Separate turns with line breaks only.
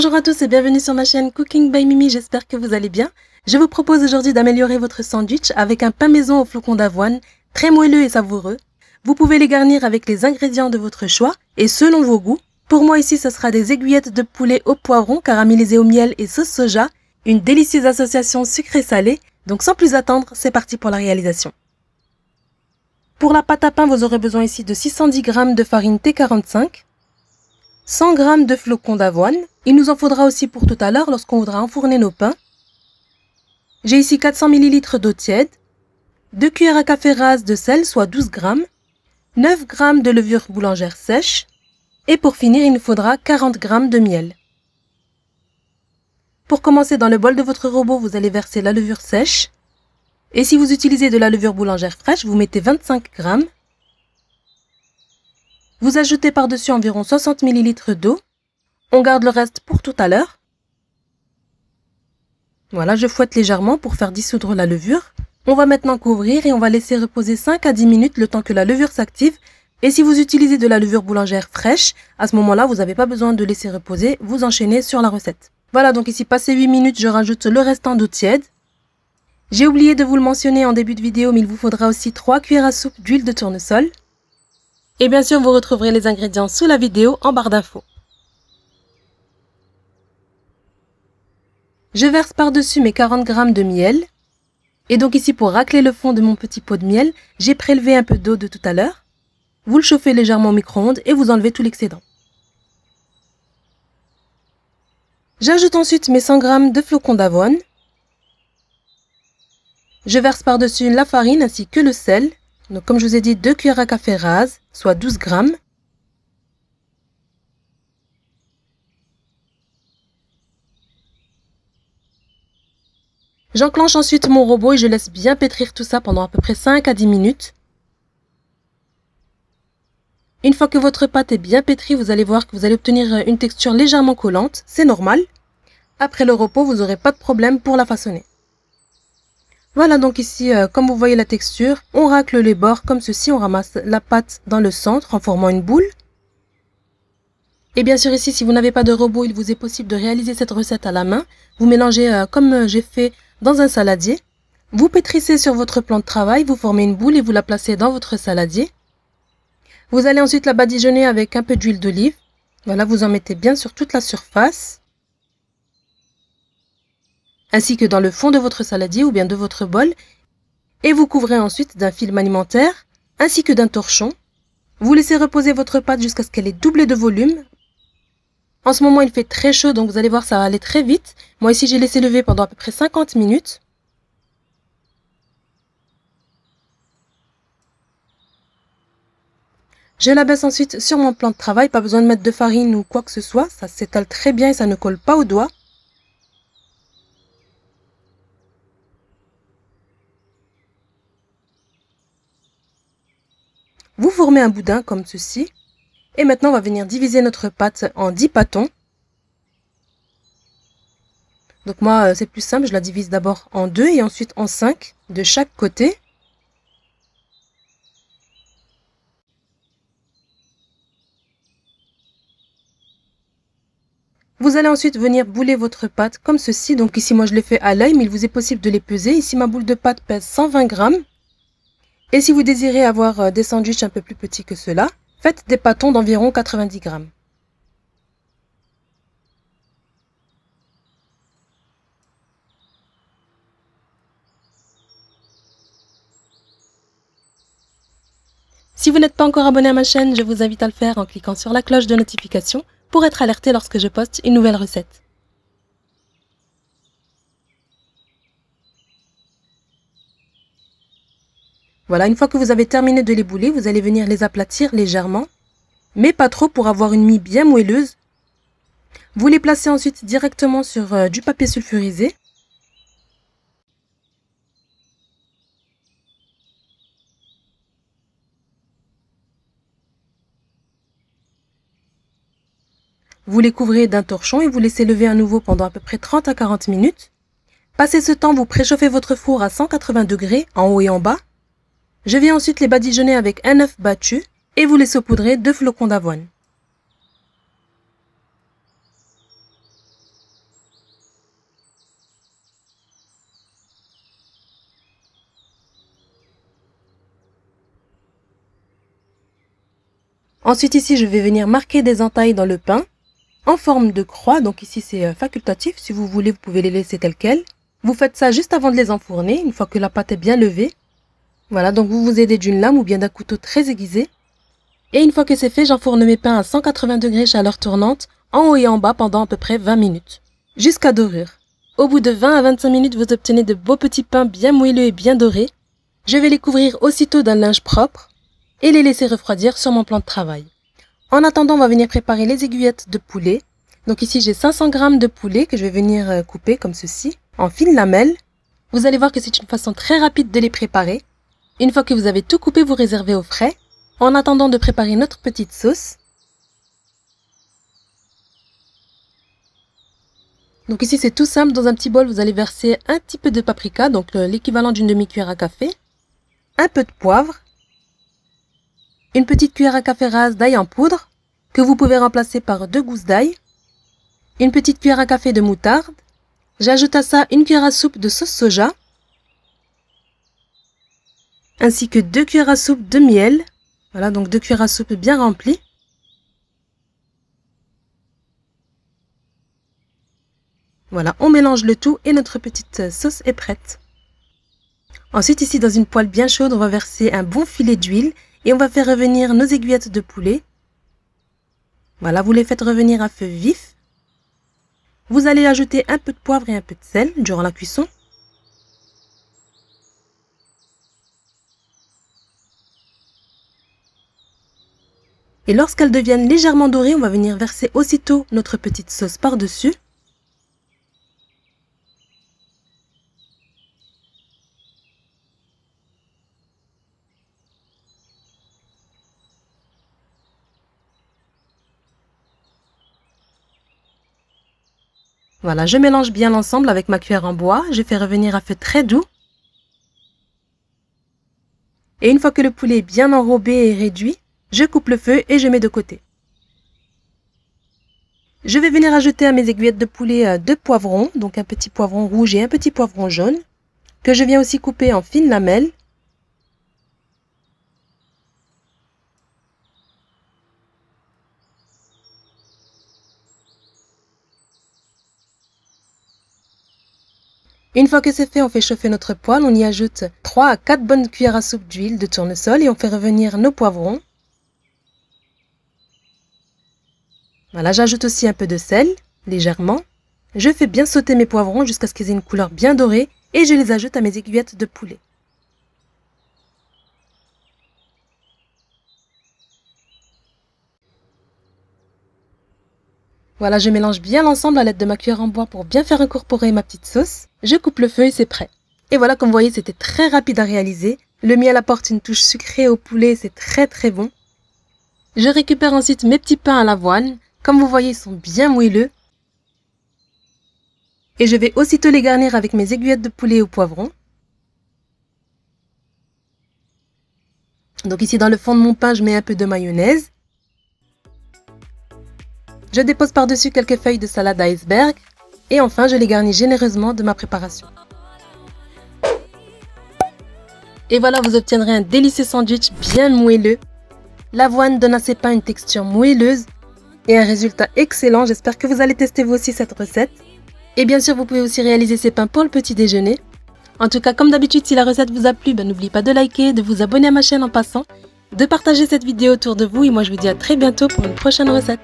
Bonjour à tous et bienvenue sur ma chaîne Cooking by Mimi, j'espère que vous allez bien. Je vous propose aujourd'hui d'améliorer votre sandwich avec un pain maison au flocon d'avoine, très moelleux et savoureux. Vous pouvez les garnir avec les ingrédients de votre choix et selon vos goûts. Pour moi ici ce sera des aiguillettes de poulet au poivron caramélisées au miel et sauce soja, une délicieuse association sucré-salé. Donc sans plus attendre, c'est parti pour la réalisation. Pour la pâte à pain, vous aurez besoin ici de 610 g de farine T45, 100 g de flocons d'avoine. Il nous en faudra aussi pour tout à l'heure lorsqu'on voudra enfourner nos pains. J'ai ici 400 ml d'eau tiède, 2 cuillères à café rases de sel, soit 12 g, 9 g de levure boulangère sèche, et pour finir, il nous faudra 40 g de miel. Pour commencer, dans le bol de votre robot, vous allez verser la levure sèche. Et si vous utilisez de la levure boulangère fraîche, vous mettez 25 g. Vous ajoutez par-dessus environ 60 ml d'eau. On garde le reste pour tout à l'heure. Voilà, je fouette légèrement pour faire dissoudre la levure. On va maintenant couvrir et on va laisser reposer 5 à 10 minutes le temps que la levure s'active. Et si vous utilisez de la levure boulangère fraîche, à ce moment-là, vous n'avez pas besoin de laisser reposer, vous enchaînez sur la recette. Voilà, donc ici, passé 8 minutes, je rajoute le restant d'eau tiède. J'ai oublié de vous le mentionner en début de vidéo, mais il vous faudra aussi 3 cuillères à soupe d'huile de tournesol. Et bien sûr, vous retrouverez les ingrédients sous la vidéo en barre d'infos. Je verse par-dessus mes 40 g de miel. Et donc ici, pour racler le fond de mon petit pot de miel, j'ai prélevé un peu d'eau de tout à l'heure. Vous le chauffez légèrement au micro-ondes et vous enlevez tout l'excédent. J'ajoute ensuite mes 100 g de flocons d'avoine. Je verse par-dessus la farine ainsi que le sel. Donc comme je vous ai dit, 2 cuillères à café rases, soit 12 g. J'enclenche ensuite mon robot et je laisse bien pétrir tout ça pendant à peu près 5 à 10 minutes. Une fois que votre pâte est bien pétrie, vous allez voir que vous allez obtenir une texture légèrement collante, c'est normal. Après le repos, vous n'aurez pas de problème pour la façonner. Voilà donc ici, comme vous voyez la texture, on racle les bords comme ceci, on ramasse la pâte dans le centre en formant une boule. Et bien sûr ici, si vous n'avez pas de robot, il vous est possible de réaliser cette recette à la main. Vous mélangez comme j'ai fait dans un saladier. Vous pétrissez sur votre plan de travail, vous formez une boule et vous la placez dans votre saladier. Vous allez ensuite la badigeonner avec un peu d'huile d'olive. Voilà, vous en mettez bien sur toute la surface. Ainsi que dans le fond de votre saladier ou bien de votre bol. Et vous couvrez ensuite d'un film alimentaire ainsi que d'un torchon. Vous laissez reposer votre pâte jusqu'à ce qu'elle ait doublé de volume. En ce moment, il fait très chaud, donc vous allez voir, ça va aller très vite. Moi, ici, j'ai laissé lever pendant à peu près 50 minutes. Je la baisse ensuite sur mon plan de travail. Pas besoin de mettre de farine ou quoi que ce soit. Ça s'étale très bien et ça ne colle pas aux doigts. Vous formez un boudin comme ceci. Et maintenant, on va venir diviser notre pâte en 10 pâtons. Donc moi, c'est plus simple, je la divise d'abord en 2 et ensuite en 5 de chaque côté. Vous allez ensuite venir bouler votre pâte comme ceci. Donc ici, moi, je l'ai fait à l'œil, mais il vous est possible de les peser. Ici, ma boule de pâte pèse 120 g. Et si vous désirez avoir des sandwichs un peu plus petits que cela, faites des pâtons d'environ 90 g. Si vous n'êtes pas encore abonné à ma chaîne, je vous invite à le faire en cliquant sur la cloche de notification pour être alerté lorsque je poste une nouvelle recette. Voilà, une fois que vous avez terminé de les bouler, vous allez venir les aplatir légèrement, mais pas trop pour avoir une mie bien moelleuse. Vous les placez ensuite directement sur du papier sulfurisé. Vous les couvrez d'un torchon et vous laissez lever à nouveau pendant à peu près 30 à 40 minutes. Passé ce temps, vous préchauffez votre four à 180 degrés en haut et en bas. Je viens ensuite les badigeonner avec un œuf battu et vous les saupoudrez de flocons d'avoine. Ensuite ici, je vais venir marquer des entailles dans le pain en forme de croix. Donc ici, c'est facultatif. Si vous voulez, vous pouvez les laisser telles quelles. Vous faites ça juste avant de les enfourner, une fois que la pâte est bien levée. Voilà, donc vous vous aidez d'une lame ou bien d'un couteau très aiguisé. Et une fois que c'est fait, j'enfourne mes pains à 180 degrés chaleur tournante, en haut et en bas pendant à peu près 20 minutes. Jusqu'à dorure. Au bout de 20 à 25 minutes, vous obtenez de beaux petits pains bien moelleux et bien dorés. Je vais les couvrir aussitôt d'un linge propre et les laisser refroidir sur mon plan de travail. En attendant, on va venir préparer les aiguillettes de poulet. Donc ici, j'ai 500 g de poulet que je vais venir couper comme ceci, en fines lamelles. Vous allez voir que c'est une façon très rapide de les préparer. Une fois que vous avez tout coupé, vous réservez au frais. En attendant de préparer notre petite sauce. Donc ici, c'est tout simple. Dans un petit bol, vous allez verser un petit peu de paprika, donc l'équivalent d'une demi-cuillère à café. Un peu de poivre. Une petite cuillère à café rase d'ail en poudre, que vous pouvez remplacer par 2 gousses d'ail. Une petite cuillère à café de moutarde. J'ajoute à ça une cuillère à soupe de sauce soja. Ainsi que 2 cuillères à soupe de miel. Voilà, donc 2 cuillères à soupe bien remplies. Voilà, on mélange le tout et notre petite sauce est prête. Ensuite, ici, dans une poêle bien chaude, on va verser un bon filet d'huile et on va faire revenir nos aiguillettes de poulet. Voilà, vous les faites revenir à feu vif. Vous allez ajouter un peu de poivre et un peu de sel durant la cuisson. Et lorsqu'elles deviennent légèrement dorées, on va venir verser aussitôt notre petite sauce par-dessus. Voilà, je mélange bien l'ensemble avec ma cuillère en bois. Je fais revenir à feu très doux. Et une fois que le poulet est bien enrobé et réduit, je coupe le feu et je mets de côté. Je vais venir ajouter à mes aiguillettes de poulet 2 poivrons, donc un petit poivron rouge et un petit poivron jaune, que je viens aussi couper en fines lamelles. Une fois que c'est fait, on fait chauffer notre poêle, on y ajoute 3 à 4 bonnes cuillères à soupe d'huile de tournesol et on fait revenir nos poivrons. Voilà, j'ajoute aussi un peu de sel, légèrement. Je fais bien sauter mes poivrons jusqu'à ce qu'ils aient une couleur bien dorée et je les ajoute à mes aiguillettes de poulet. Voilà, je mélange bien l'ensemble à l'aide de ma cuillère en bois pour bien faire incorporer ma petite sauce. Je coupe le feu et c'est prêt. Et voilà, comme vous voyez, c'était très rapide à réaliser. Le miel apporte une touche sucrée au poulet, c'est très bon. Je récupère ensuite mes petits pains à l'avoine. Comme vous voyez, ils sont bien moelleux. Et je vais aussitôt les garnir avec mes aiguillettes de poulet au poivron. Donc ici, dans le fond de mon pain, je mets un peu de mayonnaise. Je dépose par-dessus quelques feuilles de salade iceberg. Et enfin, je les garnis généreusement de ma préparation. Et voilà, vous obtiendrez un délicieux sandwich bien moelleux. L'avoine donne à ces pains une texture moelleuse et un résultat excellent. J'espère que vous allez tester vous aussi cette recette. Et bien sûr, vous pouvez aussi réaliser ces pains pour le petit déjeuner. En tout cas, comme d'habitude, si la recette vous a plu, n'oubliez pas de liker, de vous abonner à ma chaîne en passant, de partager cette vidéo autour de vous. Et moi, je vous dis à très bientôt pour une prochaine recette.